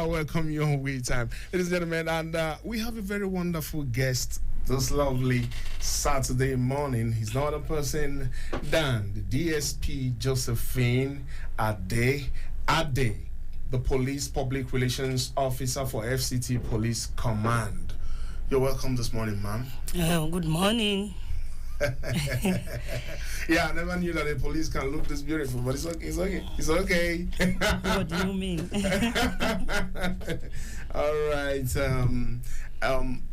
Welcome you on Way Time, ladies and gentlemen, and we have a very wonderful guest this lovely Saturday morning. He's not a person than the DSP Josephine Ade, the Police Public Relations Officer for FCT Police Command. You're welcome this morning, ma'am. Good morning. Yeah, I never knew that the police can look this beautiful, but it's okay. It's okay. What do you mean? All right.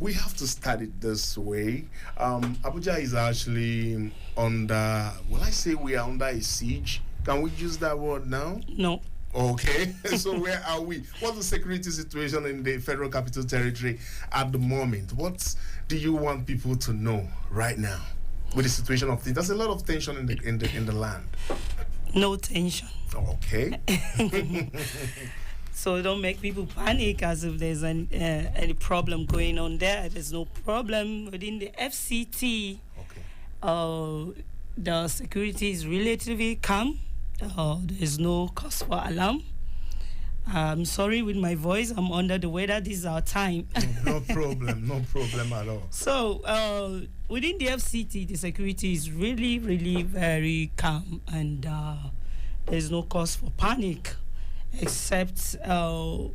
We have to start it this way. Abuja is actually under. Will I say we are under a siege? Can we use that word now? No. Okay. So where are we? What's the security situation in the Federal Capital Territory at the moment? What do you want people to know right now with the situation of things? There's a lot of tension in the land. No tension. Okay. So don't make people panic as if there's any problem going on there. There's no problem within the FCT. Okay. The security is relatively calm. There's no cause for alarm. I'm sorry with my voice. I'm under the weather. This is our time. No problem. No problem at all. So within the FCT, the security is really, really very calm, and there's no cause for panic, except the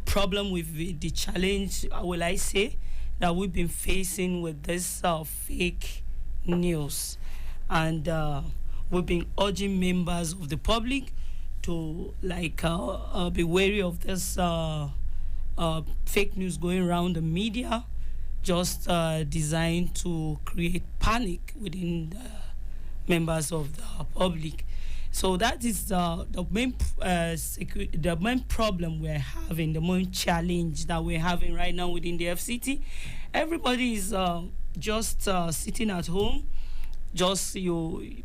problem with the challenge, will I say, that we've been facing with this fake news. And we've been urging members of the public to be wary of this fake news going around the media, just designed to create panic within the members of the public. So that is the main problem we're having, the main challenge that we're having right now within the FCT. Everybody is just sitting at home. Just you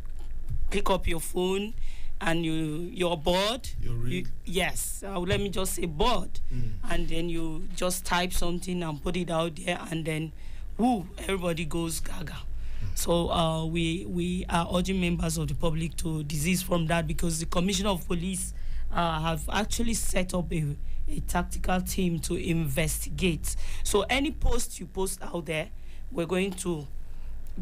pick up your phone and you're bored. Yes, let me just say bored. And then you just type something and put it out there, and then everybody goes gaga. So we are urging members of the public to desist from that, because the Commissioner of Police have actually set up a tactical team to investigate. So any post you post out there, we're going to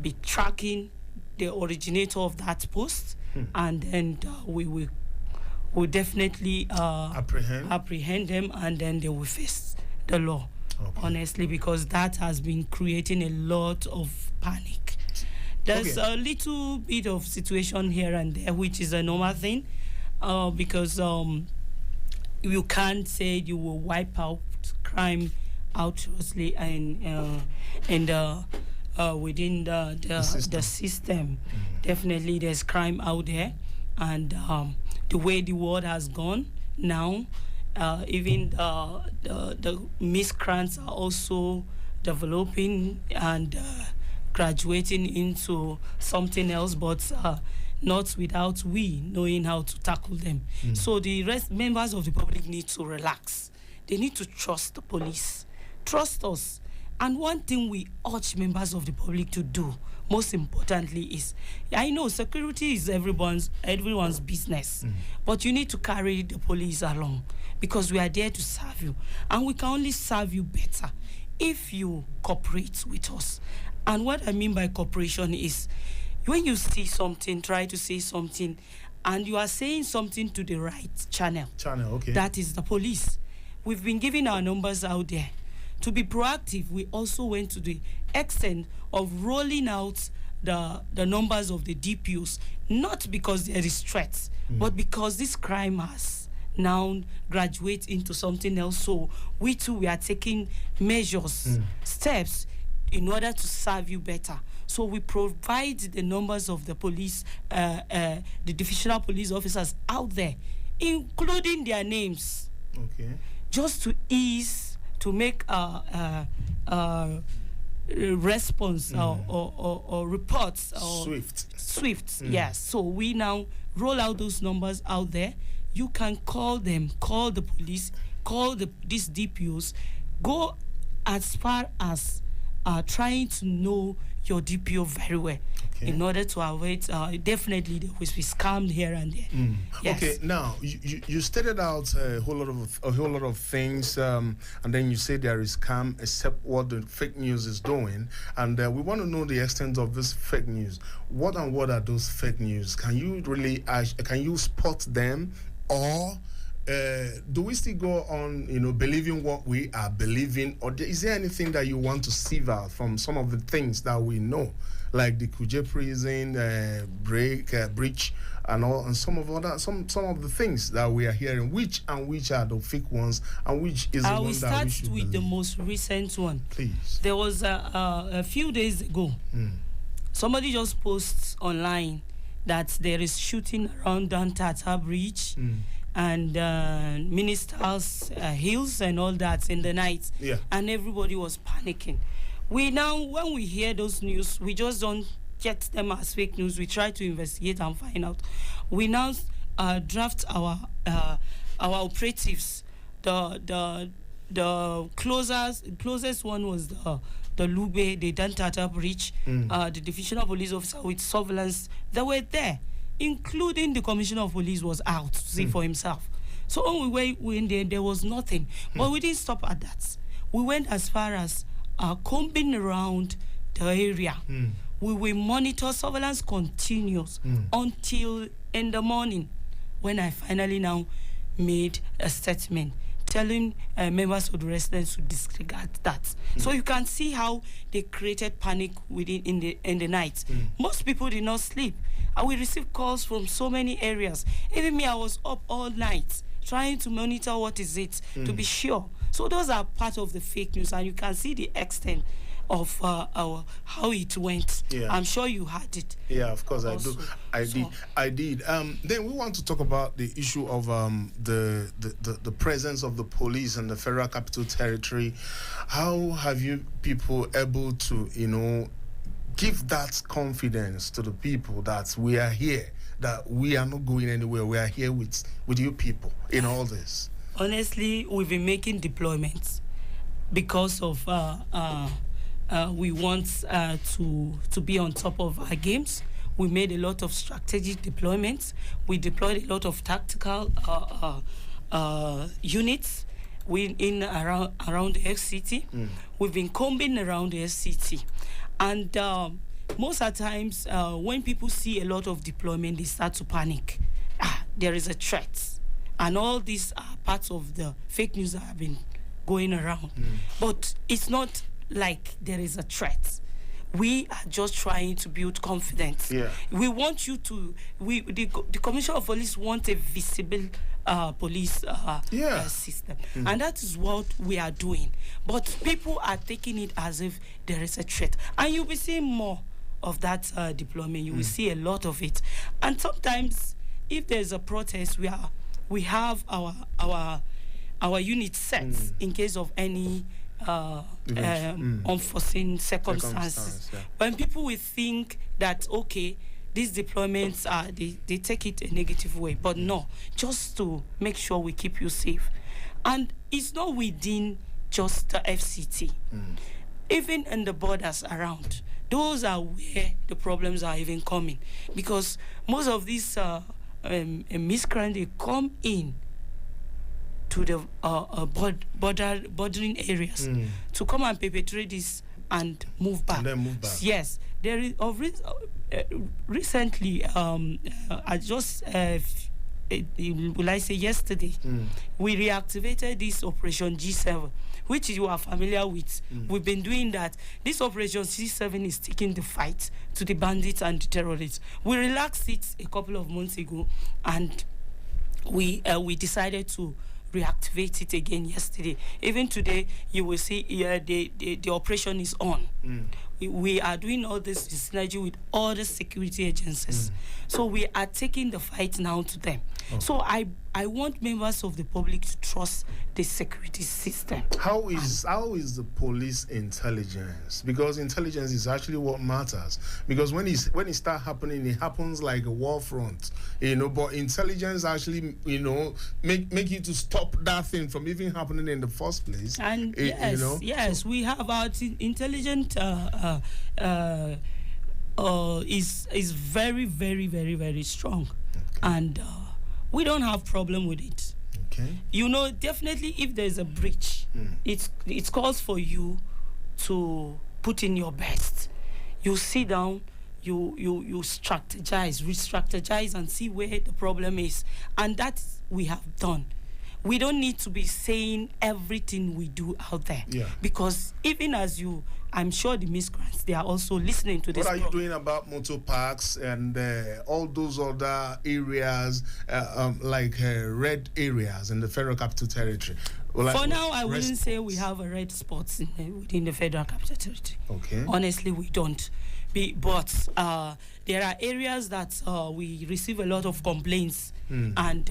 be tracking the originator of that post, and then we will definitely apprehend them, and then they will face the law. Okay. Honestly, because that has been creating a lot of panic. There's a little bit of situation here and there, which is a normal thing, because you can't say you will wipe out crime outrageously and within the system. Definitely there's crime out there, and the way the world has gone now, even the miscreants are also developing and graduating into something else, but not without we knowing how to tackle them. So the members of the public need to relax. They need to trust the police, trust us. And one thing we urge members of the public to do, most importantly, is, I know security is everyone's business, but you need to carry the police along, because we are there to serve you, and we can only serve you better if you cooperate with us. And what I mean by cooperation is, when you see something, try to say something, and you are saying something to the right channel. Okay. That is the police. We've been giving our numbers out there. To be proactive, we also went to the extent of rolling out the numbers of the DPOs, not because there is threats, but because this crime has now graduated into something else. So we are taking measures, steps, in order to serve you better. So we provide the numbers of the police, the divisional police officers out there, including their names, just to ease, to make a response or reports swift. Yes. So we now roll out those numbers out there. You can call them, call the police, call these DPOs, go as far as trying to know your DPO very well. Okay. In order to avoid, definitely there will be scammed here and there. Yes. Okay, now you stated out a whole lot of things, and then you say there is scam except what the fake news is doing, and we want to know the extent of this fake news. What are those fake news? Can you spot them, or do we still go on, believing what we are believing, or is there anything that you want to sieve out from some of the things that we know, like the Kuje prison breach, and all, and some of the things that we are hearing, which are the fake ones, and which is the one that we should start with believe? the most recent one. Please. There was a few days ago, somebody just posts online that there is shooting around Sat.30 Bridge. And Ministers' Hills and all that in the night, and everybody was panicking. We now, when we hear those news, we just don't get them as fake news. We try to investigate and find out. We now draft our operatives. The closest one was the Lube, the Sat.30 Bridge, the Division of Police officer with surveillance. They were there, including the Commissioner of Police was out to see for himself. So when we went there was nothing. But we didn't stop at that. We went as far as combing around the area. We will monitor, surveillance continues until in the morning, when I finally now made a statement telling members of the residents to disregard that. So you can see how they created panic in the night. Most people did not sleep. And we received calls from so many areas. Even me, I was up all night trying to monitor what is it, to be sure. So those are part of the fake news, and you can see the extent of how it went. I'm sure you had it. Yeah, of course also. I did. Then we want to talk about the issue of the presence of the police in the Federal Capital Territory. How have you people able to, give that confidence to the people that we are here, that we are not going anywhere, we are here with you people in all this? Honestly, we've been making deployments because of we want to be on top of our games. We made a lot of strategic deployments. We deployed a lot of tactical units around the FCT. We've been combing around the FCT. And most of the times, when people see a lot of deployment, they start to panic. There is a threat. And all these are parts of the fake news that have been going around. But it's not like there is a threat. We are just trying to build confidence. We want you to, the Commissioner of Police want a visible police system. And that is what we are doing. But people are taking it as if there is a threat. And you'll be seeing more of that deployment. You will see a lot of it. And sometimes, if there's a protest, we have our unit set in case of any unforeseen circumstances. When people will think that, okay, these deployments they take it a negative way, but no, just to make sure we keep you safe. And it's not within just the FCT, even in the borders around. Those are where the problems are even coming, because most of these miscreants, they come in to the bordering areas to come and perpetrate this and move back. Yes, there is recently. I just will I say yesterday, we reactivated this Operation G7, which you are familiar with. We've been doing that. This Operation G7 is taking the fight to the bandits and the terrorists. We relaxed it a couple of months ago, and we decided to reactivate it again yesterday. Even today, you will see the operation is on. we are doing all this in synergy with all the security agencies. So we are taking the fight now to them. So I want members of the public to trust the security system. How is the police intelligence? Because intelligence is actually what matters. Because when it starts happening, it happens like a war front, But intelligence actually, make you to stop that thing from even happening in the first place. And yes, we have our intelligent is very, very, very, very strong, and we don't have problem with it. Okay. Definitely, if there's a breach, it calls for you to put in your best. You sit down, you re-strategize and see where the problem is, and that we have done. We don't need to be saying everything we do out there, because even as I'm sure the miscreants, they are also listening to this. What are you doing about motor parks and all those other areas, like red areas in the Federal Capital Territory? For now, I wouldn't say we have a red spots within the Federal Capital Territory. Okay. Honestly, we don't. But there are areas that we receive a lot of complaints, and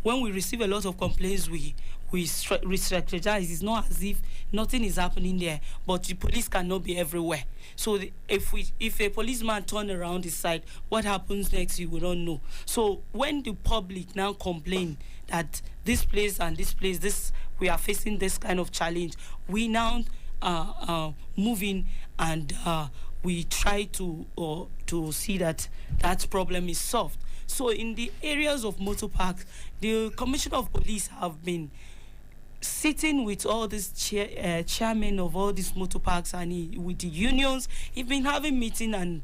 when we receive a lot of complaints, we re-strategize. It's not as if nothing is happening there, but the police cannot be everywhere. So if a policeman turn around his side, what happens next, you will not know. So when the public now complain that this place and this place, we are facing this kind of challenge, we now move in and we try to see that problem is solved. So in the areas of motor parks, the Commissioner of Police have been sitting with all these chairmen of all these motor parks and with the unions. He's been having meeting, and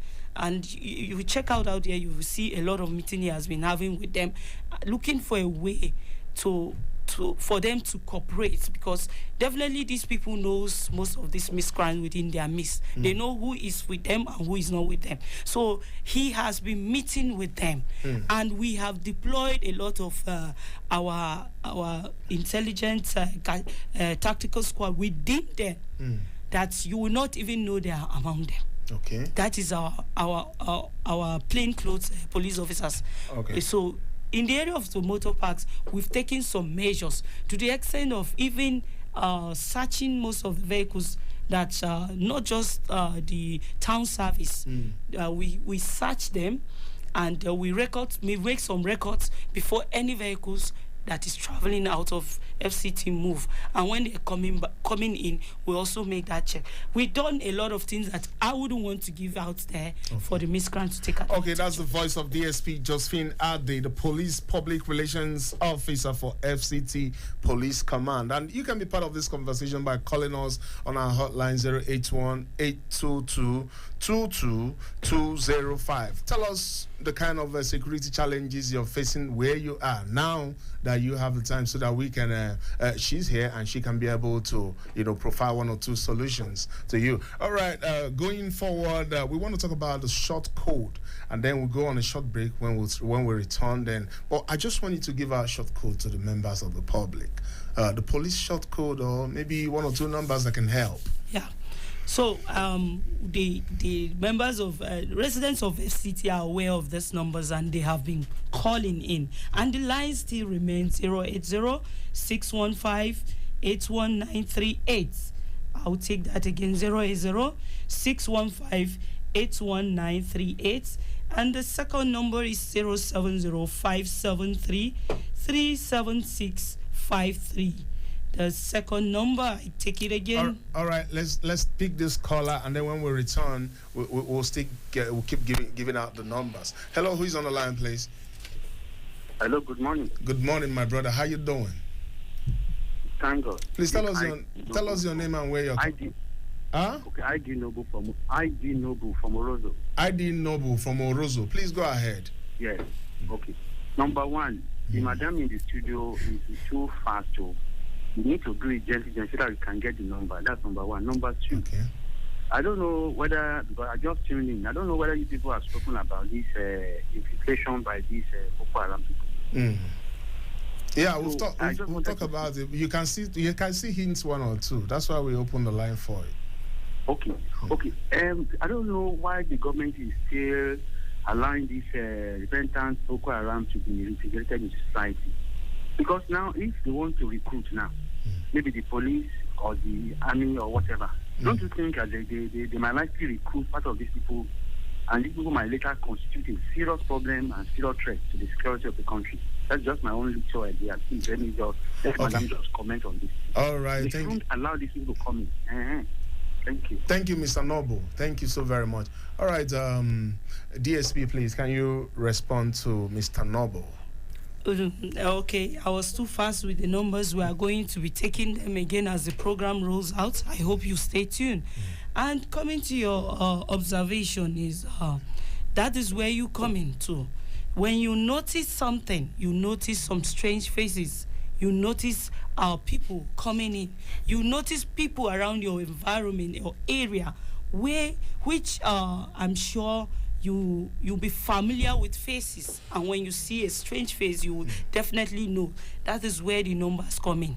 you check out there, you will see a lot of meeting he has been having with them, looking for a way for them to cooperate, because definitely these people knows most of these miscreants within their midst. They know who is with them and who is not with them. So he has been meeting with them, and we have deployed a lot of our intelligence tactical squad within them that you will not even know they are among them. Okay, that is our plainclothes police officers. Okay, so in the area of the motor parks, we've taken some measures to the extent of even searching most of the vehicles that not just the town service. We search them, and we make some records before any vehicles that is traveling out of FCT move, and when they're coming in, we also make that check. We've done a lot of things that I wouldn't want to give out there for the miscreant to take advantage. Okay, that's the voice of DSP Josephine Ade, the Police Public Relations Officer for FCT Police Command. And you can be part of this conversation by calling us on our hotline 081-822-22205. Tell us the kind of security challenges you're facing where you are now that you have the time, so that we can she's here and she can be able to provide one or two solutions to you. All right, going forward, we want to talk about the short code, and then we'll go on a short break. When we return, then I just want you to give our short code to the members of the public, the police short code, or maybe one or two numbers that can help. Yeah. So the members of residents of FCT are aware of these numbers, and they have been calling in, and the line still remains 080-615-81938. I'll take that again, 080-615-81938, and the second number is 070-573-37653. The second number, I take it again. All right, let's pick this caller, and then when we return, we'll keep giving out the numbers. Hello, who's on the line, please? Hello, good morning. Good morning, my brother. How you doing? Thank God. Please tell us your name and where you're from. Okay, ID Noble from Orozo. ID Noble from Orozo. Please go ahead. Yes. Okay. Number one, the madam in the studio is too fast. You need to do it gently so that we can get the number. That's number one. Number two, I don't know whether, because I just tuned in, I don't know whether you people have spoken about this infiltration by these Boko Haram people. Yeah, we'll talk about it. You can see hints one or two. That's why we open the line for it. Okay. I don't know why the government is still allowing this repentant Boko Haram to be integrated in society. Because now, if they want to recruit now, maybe the police or the army or whatever, don't you think that they might likely recruit part of these people, and these people might later constitute a serious problem and serious threat to the security of the country? That's just my own little idea. Please let me just comment on this. All right, they shouldn't allow these people to come in. Thank you. Thank you, Mr. Noble. Thank you so very much. All right, DSP, please, can you respond to Mr. Noble? Okay, I was too fast with the numbers. We are going to be taking them again as the program rolls out. I hope you stay tuned. And coming to your observation is that is where you come into. When you notice something, you notice some strange faces. You notice people coming in. You notice people around your environment, your area, which I'm sure you'll be familiar with faces. And when you see a strange face, you will definitely know that is where the numbers come in.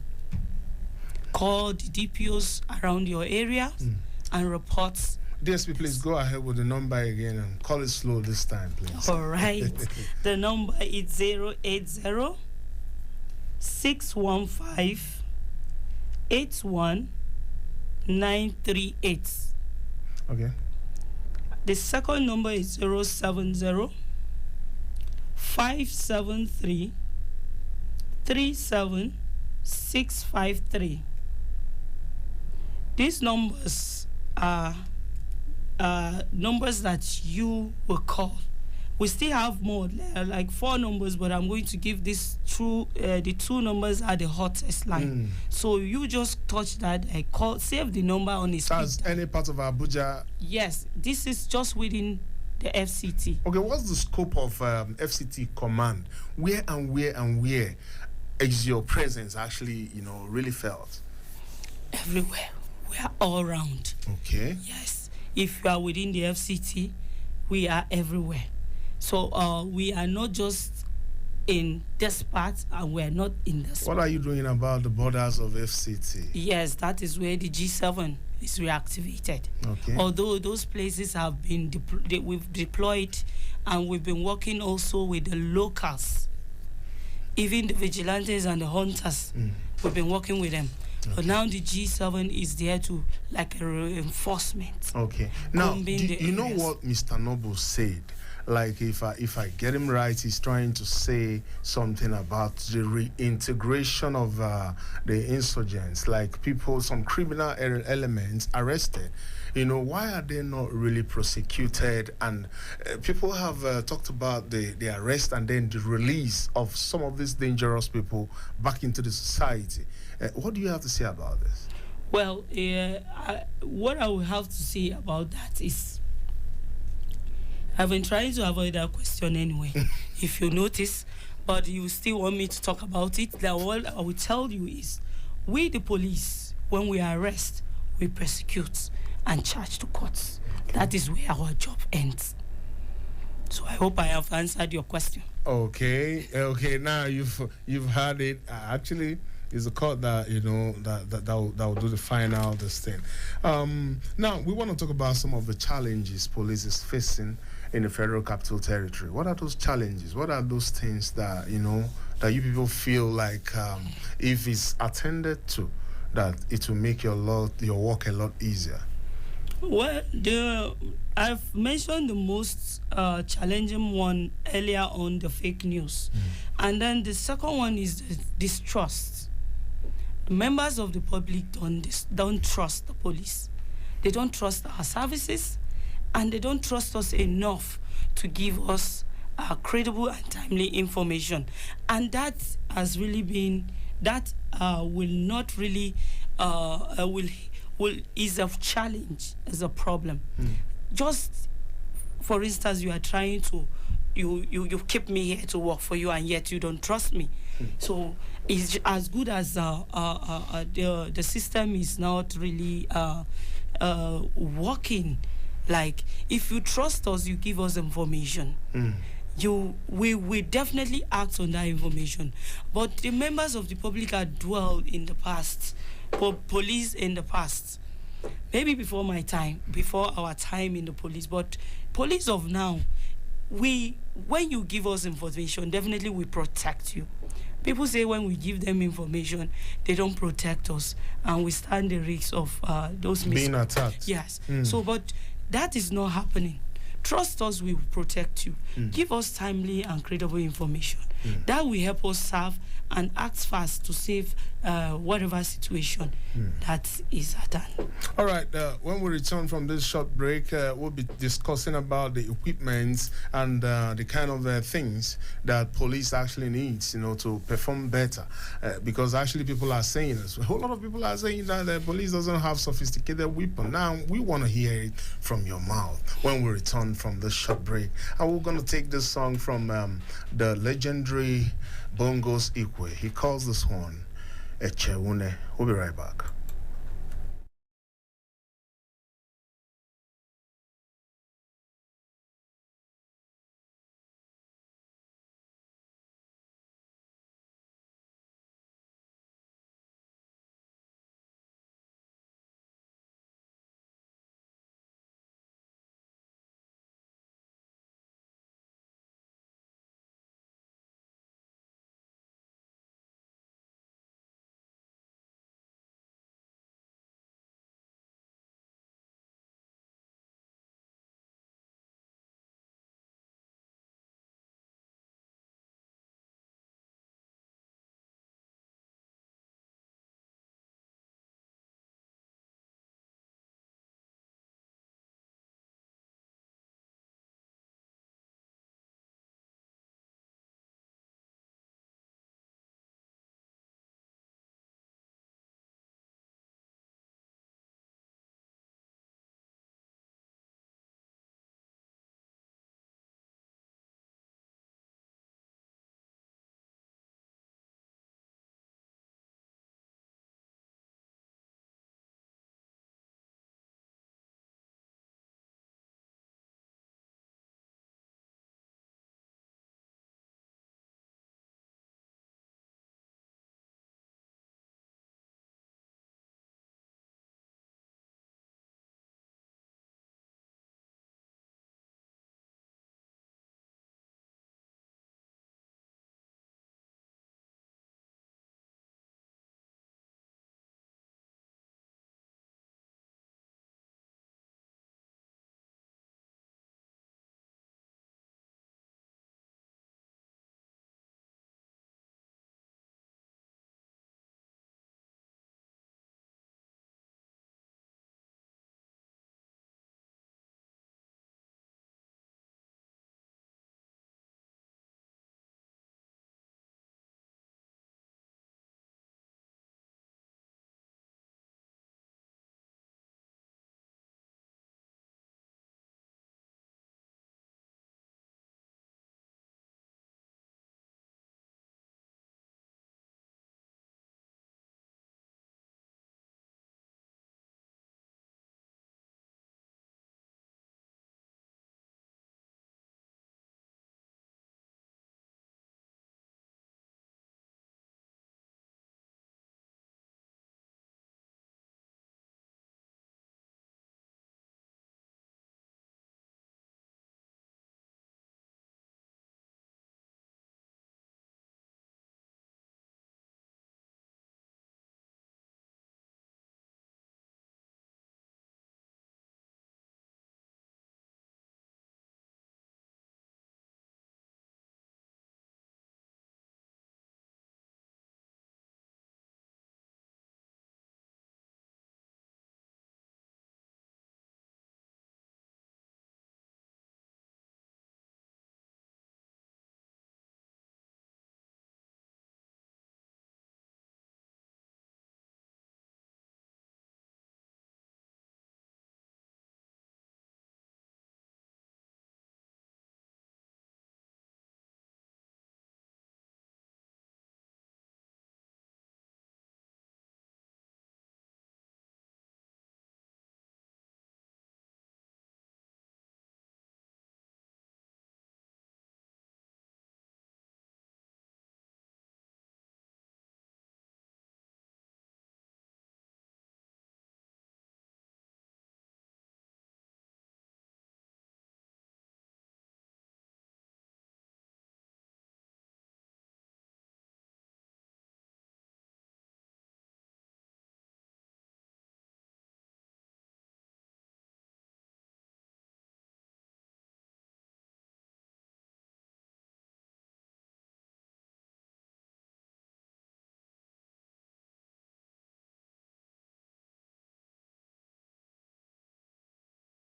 Call the DPOs around your area and reports. DSP, please go ahead with the number again and call it slow this time, please. All right. The number is 080 615 81938. Okay. The second number is 070 573 37653. These numbers are numbers that you will call. We still have more, like 4 numbers, but I'm going to give this through the 2 numbers are the hottest line. So you just touch that, save the number on his speed. That's any part of Abuja? Yes, this is just within the FCT. Okay, what's the scope of FCT command? Where is your presence actually, really felt? Everywhere. We are all around. Okay. Yes. If you are within the FCT, we are everywhere. So we are not just in this part, and we are not in this part. What are you doing about the borders of FCT? Yes, that is where the G7 is reactivated. Okay. Although those places have been we've deployed, and we've been working also with the locals, even the vigilantes and the hunters. We've been working with them. Okay. But now the G7 is there to like a reinforcement. Okay. Now, you know what Mr. Noble said? Like, if I get him right, he's trying to say something about the reintegration of the insurgents, like some criminal elements arrested. Why are they not really prosecuted? And people have talked about the arrest and then the release of some of these dangerous people back into the society. What do you have to say about this? Well, what I will have to say about that is, I've been trying to avoid that question anyway, if you notice, but you still want me to talk about it. What I will tell you is, we the police, when we arrest, we prosecute and charge to courts. That is where our job ends. So I hope I have answered your question. Okay. Now you've heard it. Actually, it's a court that that will do the final this thing. Now we want to talk about some of the challenges police is facing in the Federal Capital Territory. What are those challenges? What are those things that that you people feel like if it's attended to, that it will make your work a lot easier? Well, I've mentioned the most challenging one earlier on, the fake news. And then the second one is the distrust. The members of the public don't trust the police. They don't trust our services, and they don't trust us enough to give us credible and timely information. And that has really been, will not really, is a challenge, is a problem. Just, for instance, you are trying to, you keep me here to work for you, and yet you don't trust me. So it's as good as the system is not really working. Like, if you trust us, you give us information. We definitely act on that information. But the members of the public are dwelled in the past, police in the past. maybe before my time, before our time in the police, but police of now, when you give us information, definitely we protect you. People say when we give them information, they don't protect us, and we stand the risk of those being attacked. Yes. So, but that is not happening. Trust us, we will protect you. Give us timely and credible information. That will help us serve and act fast to save whatever situation that is at hand. All right. When we return from this short break, we'll be discussing about the equipment and the kind of things that police actually needs, to perform better. Because actually, people are saying this. A whole lot of people are saying that the police doesn't have sophisticated weapon. Now we want to hear it from your mouth when we return from this short break, and we're going to take this song from the legendary Bongos Ikwe. He calls this one Echewune. We'll be right back.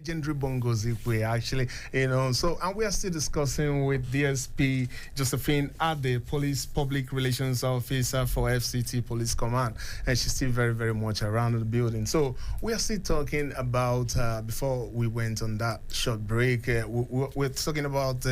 legendary Bongo Ezepue, actually, So, and we are still discussing with DSP Josephine Ade, Police Public Relations Officer for FCT Police Command, and she's still very, very much around the building. So, we are still talking about, before we went on that short break, we're talking about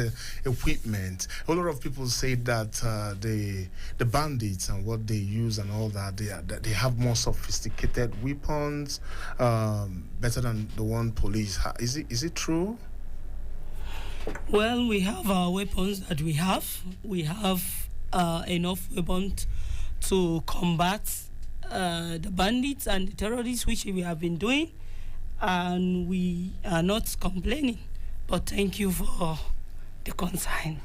equipment. A lot of people say that the bandits and what they use and all that, they have more sophisticated weapons, better than the one police. Is it true? Well, we have our weapons that we have. We have enough weapons to combat the bandits and the terrorists, which we have been doing, and we are not complaining. But thank you for the consign.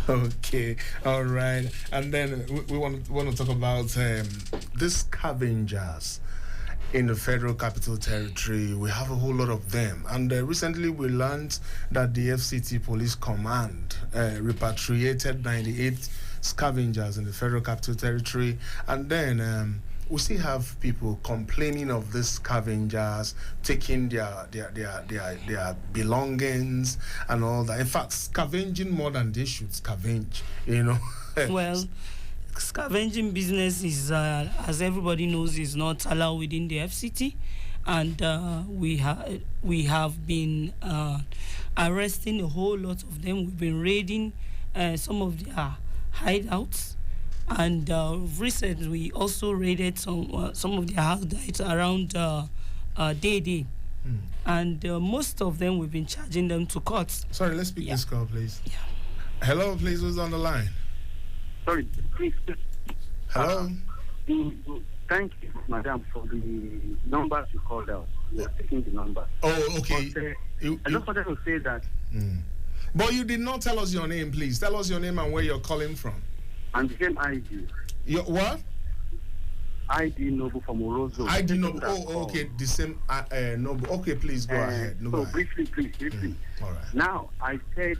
Okay, all right. And then we want to talk about these scavengers in the Federal Capital Territory. We have a whole lot of them. And recently we learned that the FCT Police Command repatriated 98 scavengers in the Federal Capital Territory. And then we still have people complaining of these scavengers taking their belongings and all that. In fact, scavenging more than they should scavenge, Well, scavenging business is, as everybody knows, is not allowed within the FCT, and we have been arresting a whole lot of them. We've been raiding some of their hideouts. And recently, we also raided some of their houses around Day. And most of them, we've been charging them to court. Sorry, let's speak this call, please. Yeah. Hello, please, who's on the line? Sorry, please. Hello? Thank you, madam, for the numbers you called out. We are taking the numbers. Oh, okay. But, I just wanted to say that. But you did not tell us your name, please. Tell us your name and where you're calling from. And the same ID. Your what? ID Noble from Orozo. ID Noble. Oh, okay. The same Noble. Okay, please go ahead. No, so briefly. All right. Now, I said,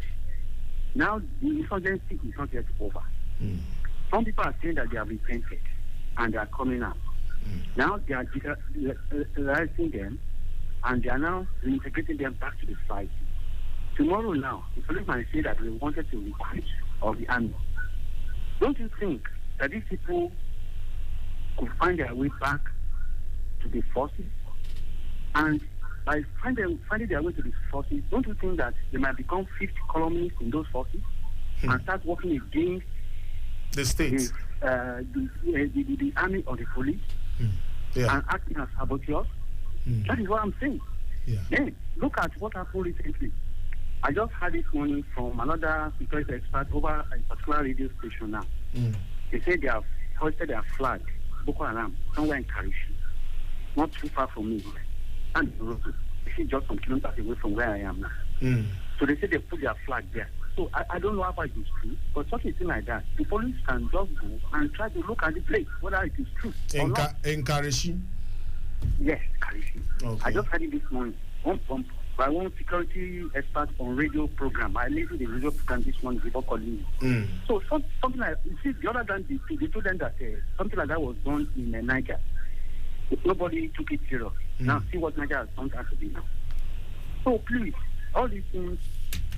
now the insurgency is not yet over. Some people are saying that they have repented and they are coming out. Now they are realizing them and they are now reintegrating them back to the society. Tomorrow now, the police might say that we wanted to recruit of the army. Don't you think that these people could find their way back to the forces? And by finding their way to the forces, don't you think that they might become fifth columnists in those forces and start working against the state, the army or the police, and acting as saboteurs? That is what I'm saying. Yeah. Then look at what happened recently. I just had this morning from another security expert over a particular radio station now. They say they have hoisted their flag, Boko Haram, somewhere in Karishi, not too far from me. And this is just some kilometers away from where I am now. So they say they put their flag there. So I don't know how far it is true, but such a thing like that, the police can just go and try to look at the place, whether it is true or not. In Karishi? Yes, Karishi. Okay. I just had it this morning. By one security expert on radio program. I listened to the radio program this morning before calling you. So something like, you see, the other than they told them that something like that was done in Niger. Nobody took it serious. Now see what Niger has done to be now. So please, all these things,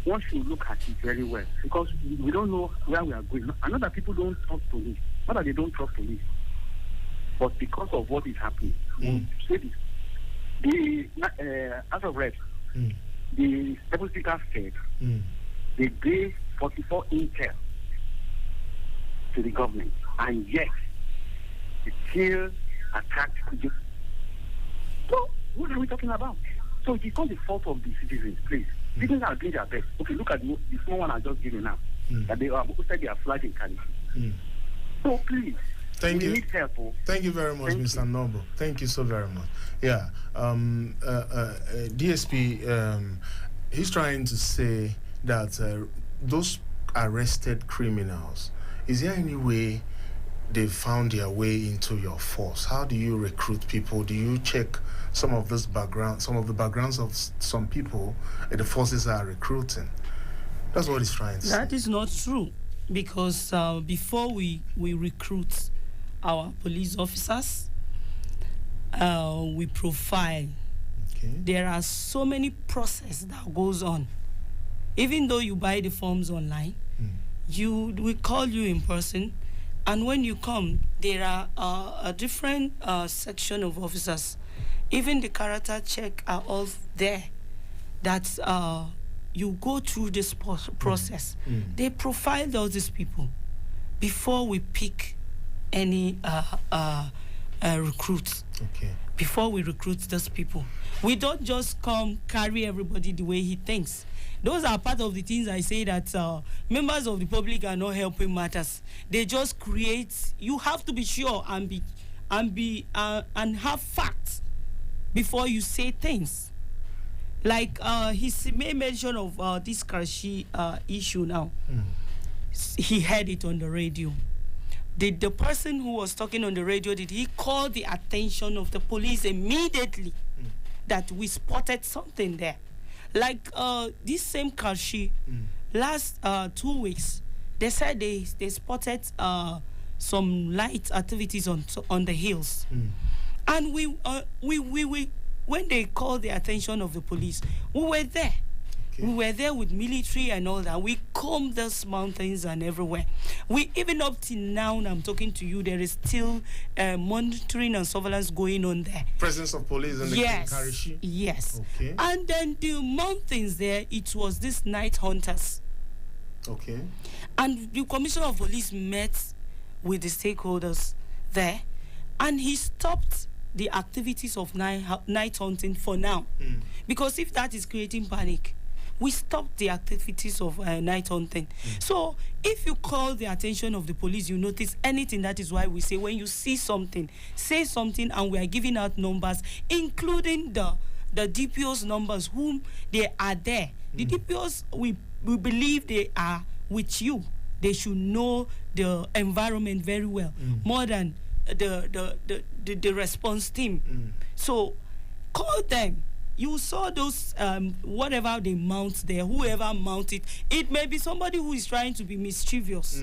one should look at it very well because we don't know where we are going. I know that people don't trust police. Not that they don't trust police, but because of what is happening. Say this. The House of Reps, the Deputy Speaker said they gave 44 intel to the government, and yet they still attacked Kujo. So, what are we talking about? So, it is not the fault of the citizens, please. Citizens are doing their best. Okay, look at the small one I just given now. That they are posted their flag in Kalishi. So, please. Thank you. Thank you very much, Mr. Noble. Thank you so very much. Yeah. DSP, he's trying to say that those arrested criminals, is there any way they found their way into your force? How do you recruit people? Do you check some of the backgrounds of some people the forces are recruiting? That's what he's trying to say. That is not true, because before we recruit our police officers, we profile there are so many process that goes on. Even though you buy the forms online, we call you in person, and when you come, there are a different section of officers. Even the character check are all there. That you go through this process. They profile all these people before we pick any recruits. Before we recruit those people, we don't just come carry everybody the way he thinks. Those are part of the things I say that members of the public are not helping matters. They just create. You have to be sure and have facts before you say things. Like he made mention of this Karachi issue now. He heard it on the radio. Did the person who was talking on the radio, did he call the attention of the police immediately that we spotted something there? Like this same Karachi, last 2 weeks, they said they spotted some light activities on the hills. And we when they called the attention of the police, we were there. We were there with military and all that. We combed those mountains and everywhere. We even up till now, I'm talking to you, there is still monitoring and surveillance going on there. Presence of police in the Karachi? Yes. And then the mountains there, it was this night hunters. And the commissioner of police met with the stakeholders there, and he stopped the activities of night hunting for now. Because if that is creating panic, we stopped the activities of night hunting. So if you call the attention of the police, you notice anything. That is why we say when you see something, say something, and we are giving out numbers, including the DPO's numbers, whom they are there. The DPOs, we believe they are with you. They should know the environment very well, more than the response team. So call them. You saw those, whatever they mount there, whoever mounted, it may be somebody who is trying to be mischievous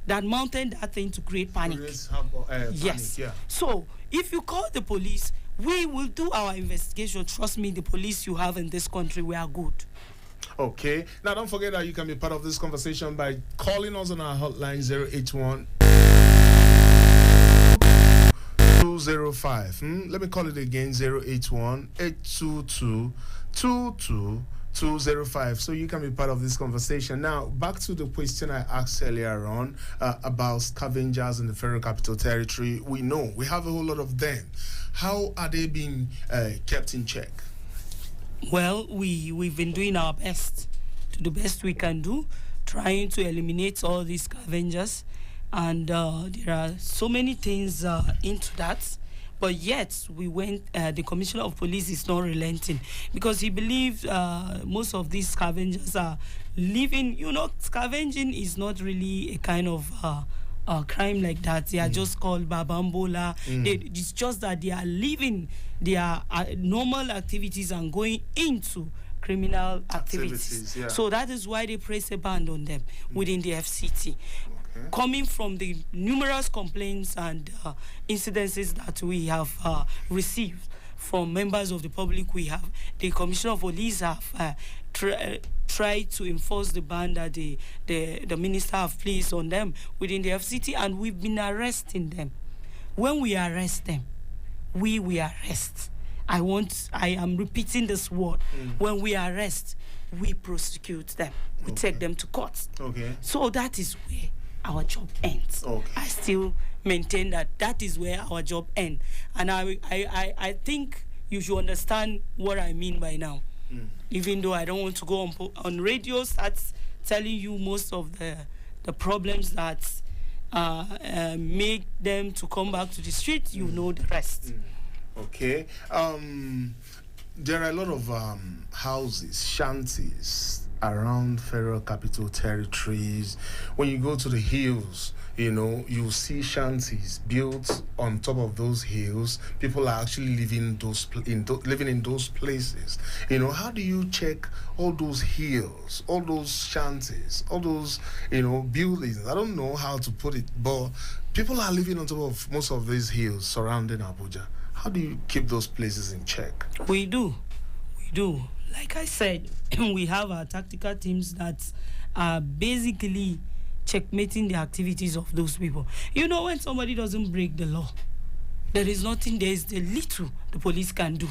that mounted that thing to create panic. Yes. Yeah. So if you call the police, we will do our investigation. Trust me, the police you have in this country, we are good. Okay. Now, don't forget that you can be part of this conversation by calling us on our hotline 081 205. Let me call it again, 081 822 22205. So you can be part of this conversation. Now, back to the question I asked earlier on about scavengers in the Federal Capital Territory. We know we have a whole lot of them. How are they being kept in check? Well, we've been doing our best, to the best we can do, trying to eliminate all these scavengers. And there are so many things into that. But yet, the Commissioner of Police is not relenting, because he believes most of these scavengers are living. Scavenging is not really a kind of crime like that. They are just called babambola. It's just that they are living their normal activities and going into criminal activities. Yeah. So that is why they place a ban on them within the FCT. Coming from the numerous complaints and incidences that we have received from members of the public, the Commissioner of Police have tried to enforce the ban that the minister have placed on them within the FCT, and we've been arresting them. When we arrest them, we arrest. I am repeating this word. When we arrest, we prosecute them. We take them to court. So that is where our job ends. I still maintain that is where our job ends. And I think you should understand what I mean by now. Even though I don't want to go on radio, start telling you most of the problems that make them to come back to the street, you know the rest. Okay. There are a lot of houses, shanties around Federal Capital Territories. When you go to the hills, you see shanties built on top of those hills. People are actually living in those places. How do you check all those hills, all those shanties, all those buildings? I don't know how to put it, but people are living on top of most of these hills surrounding Abuja. How do you keep those places in check? We do. we do, like I said, we have our tactical teams that are basically checkmating the activities of those people. You know, when somebody doesn't break the law, there is nothing, there is the little the police can do.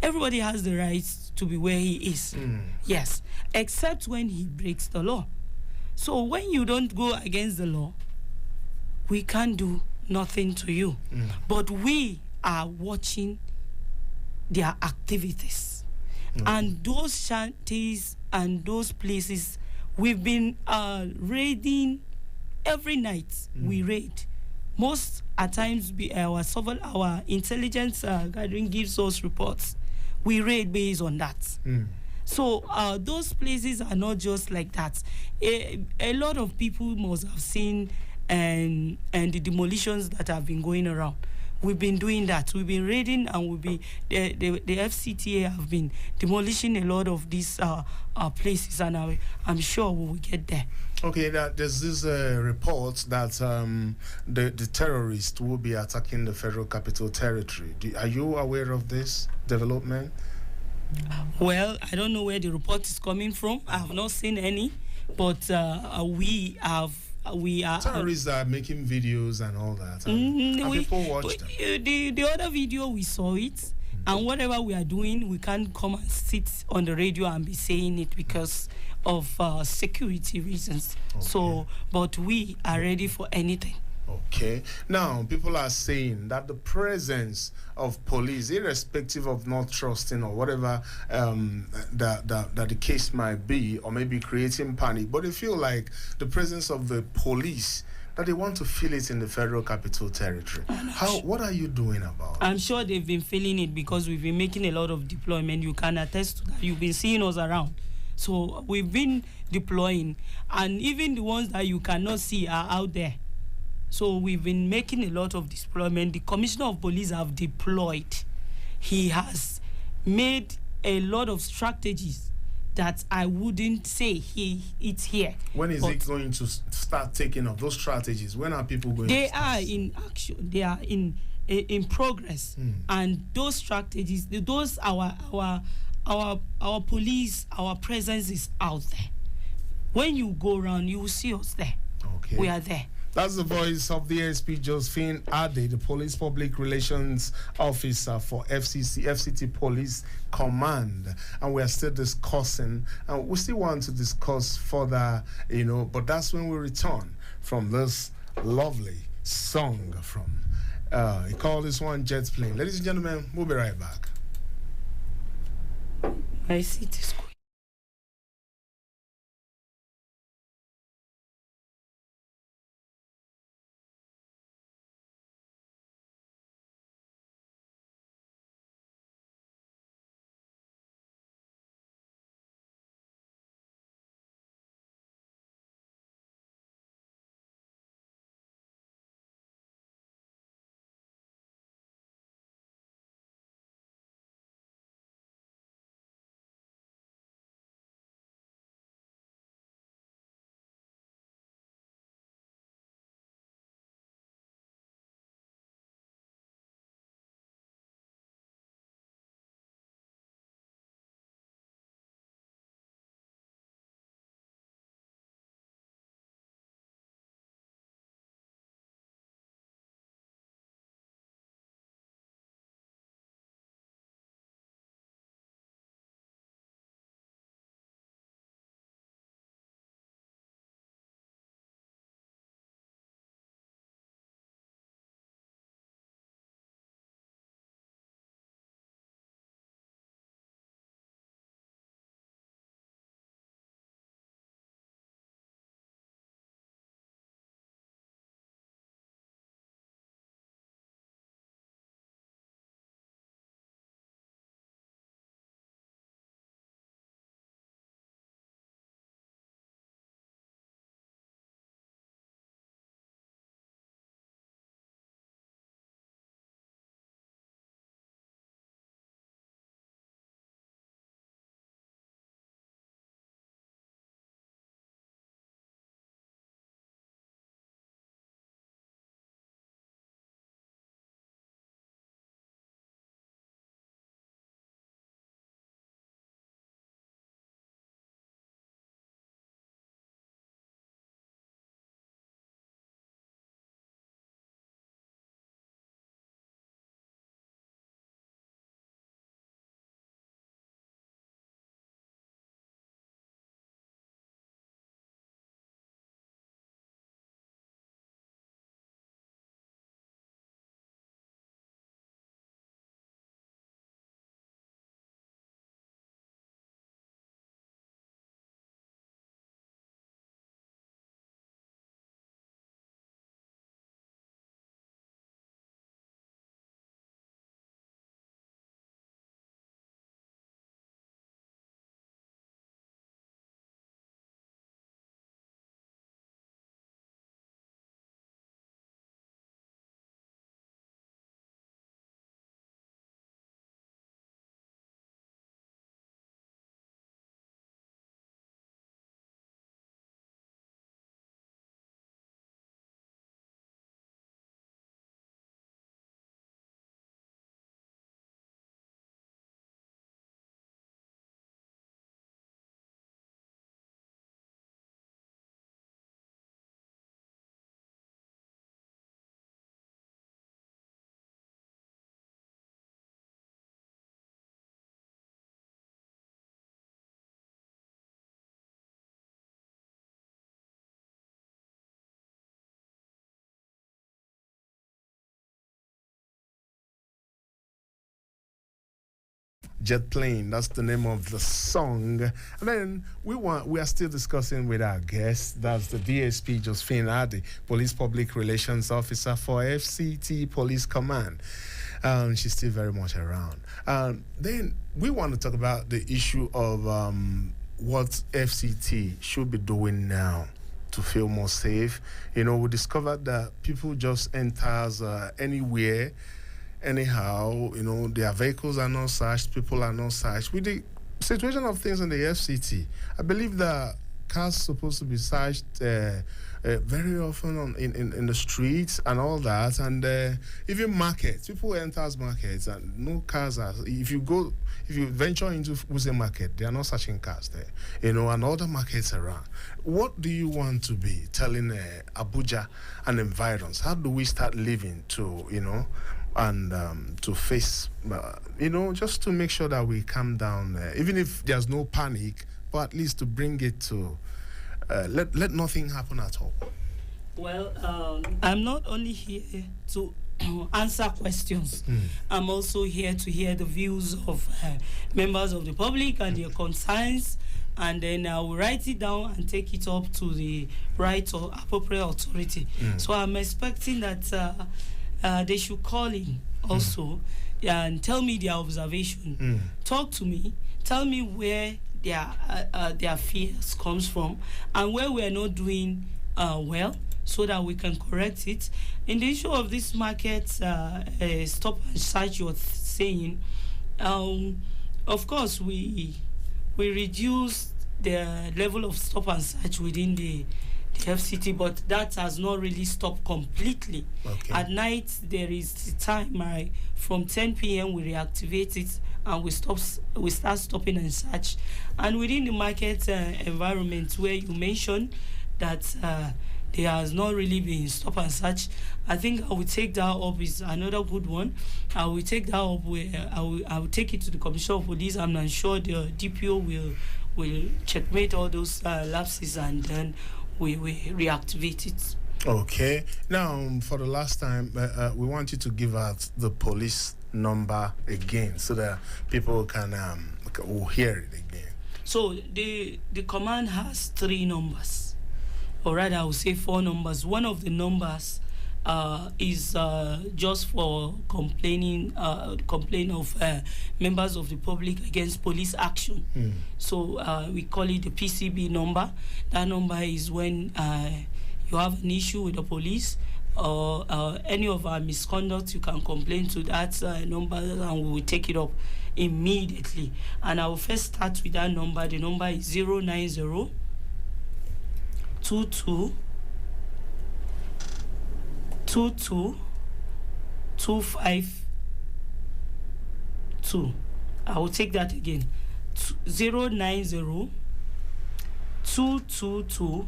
Everybody has the right to be where he is. Yes, except when he breaks the law. So when you don't go against the law, we can't do nothing to you. But we are watching their activities. And those shanties and those places, we've been raiding every night. We raid. Most at times, our intelligence gathering gives us reports. We raid based on that. So those places are not just like that. A lot of people must have seen and the demolitions that have been going around. We've been doing that. We've been raiding, and the FCTA have been demolishing a lot of these places, and I'm sure we will get there. Okay, there's this report that the terrorists will be attacking the Federal Capital Territory. Are you aware of this development? Well, I don't know where the report is coming from. I have not seen any, but we are. Terrorists are making videos and all that. And people watch them. The other video, we saw it, and whatever we are doing, we can't come and sit on the radio and be saying it because of security reasons. Okay. So, but we are ready for anything. Okay. Now, people are saying that the presence of police, irrespective of not trusting or whatever that the case might be, or maybe creating panic, but they feel like the presence of the police, that they want to feel it in the Federal Capital Territory. What are you doing about it? I'm sure they've been feeling it because we've been making a lot of deployment. You can attest to that. You've been seeing us around. So we've been deploying, and even the ones that you cannot see are out there. So we've been making a lot of deployment. The Commissioner of Police have deployed. He has made a lot of strategies that I wouldn't say it's here. When is it going to start taking off those strategies? When are people going They to start? are in action. They are in progress. And those strategies, those our police, our presence is out there. When you go around, you will see us there. Okay. We are there. That's the voice of the ASP Josephine Ade, the Police Public Relations Officer for FCT Police Command. And we are still discussing, and we still want to discuss further, but that's when we return from this lovely song from, he called this one Jet Plane. Ladies and gentlemen, we'll be right back. My seat is Jet Plane. That's the name of the song. And then we are still discussing with our guest. That's the DSP Josephine Adi, Police Public Relations Officer for FCT Police Command. She's still very much around. Then we want to talk about the issue of what FCT should be doing now to feel more safe. We discovered that people just enters anywhere, anyhow. Their vehicles are not searched, people are not searched. With the situation of things in the FCT, I believe that cars supposed to be searched very often in the streets and all that, and even markets. People enters markets and no cars are. If you venture into Wuse Market, they are not searching cars there. And other markets around. What do you want to be telling Abuja and environs? How do we start living to and to face just to make sure that we calm down, even if there's no panic, but at least to bring it to let nothing happen at all. Well, I'm not only here to answer questions. I'm also here to hear the views of members of the public and their concerns, and then I will write it down and take it up to the right or appropriate authority. So I'm expecting that they should call in also and tell me their observation. Talk to me. Tell me where their fears comes from and where we are not doing well, so that we can correct it. In the issue of this market, stop and search, you're saying, of course, we reduced the level of stop and search within the FCT, but that has not really stopped completely. Okay. At night, there is time from 10 p.m. we reactivate it and we start stopping and search. And within the market environment where you mentioned that there has not really been stop and search, I think I will take that up. Is another good one. I will take that up where I will take it to the Commissioner of Police. I'm sure the DPO will checkmate all those lapses, and then we reactivate it. Okay. Now, for the last time, we want you to give out the police number again so that people can will hear it again. So the command has 3 numbers, or rather I would say 4 numbers. One of the numbers is just for complaint of members of the public against police action. So we call it the PCB number. That number is when you have an issue with the police or any of our misconduct, you can complain to that number and we will take it up immediately. And I will first start with that number. The number is 090 22 252. I will take that again. 090 222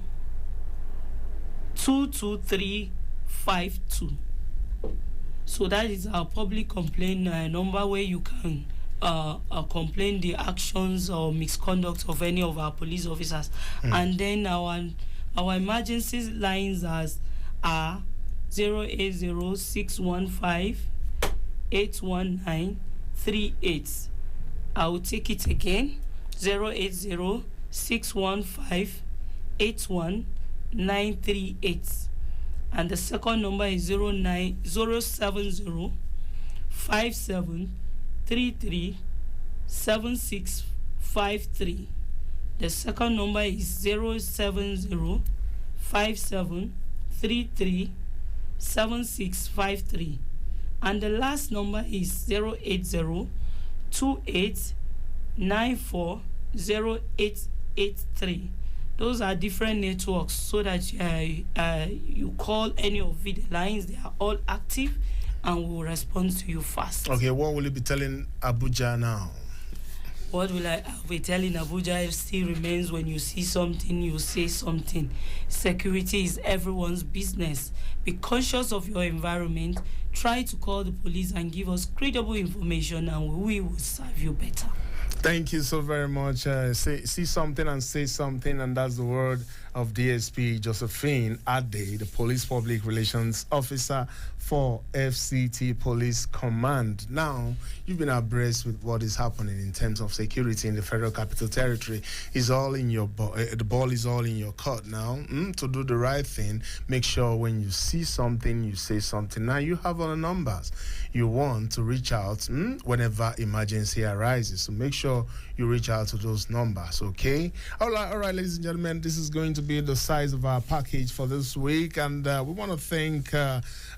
22352. So that is our public complaint number, where you can complain the actions or misconduct of any of our police officers. And then our emergency lines are 080-615-81938. I will take it again. 080-615-81938. And the second number is 070-5733-7653. The second number is 070-5733-7653. And the last number is 080-2894-0883. Those are different networks, so that you call any of the lines. They are all active and we will respond to you fast. Okay, what will you be telling Abuja now? What will I be telling Abuja? It still remains, when you see something, you say something. Security is everyone's business. Be conscious of your environment. Try to call the police and give us credible information, and we will serve you better. Thank you so very much. See something and say something, and that's the word of DSP Josephine Ade, the Police Public Relations Officer for FCT Police Command. Now, you've been abreast with what is happening in terms of security in the Federal Capital Territory. It's all in your the ball is all in your court now. To do the right thing, make sure when you see something, you say something. Now, you have all the numbers you want to reach out whenever emergency arises. So make sure you reach out to those numbers, okay? All right, ladies and gentlemen, this is going to be the size of our package for this week, and we want to thank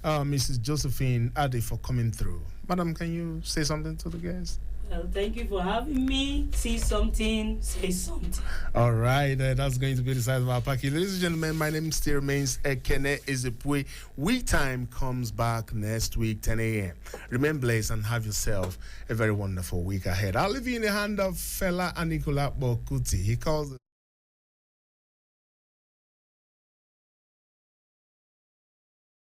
Mrs. Josephine Ade for coming through. Madam, can you say something to the guests? Well, thank you for having me. See something, say something. All right, that's going to be the size of our package. Ladies and gentlemen, my name still remains Ekene Ezepue. We time comes back next week, 10 a.m. Remain blessed and have yourself a very wonderful week ahead. I'll leave you in the hand of fella Anikula Bokuti. He calls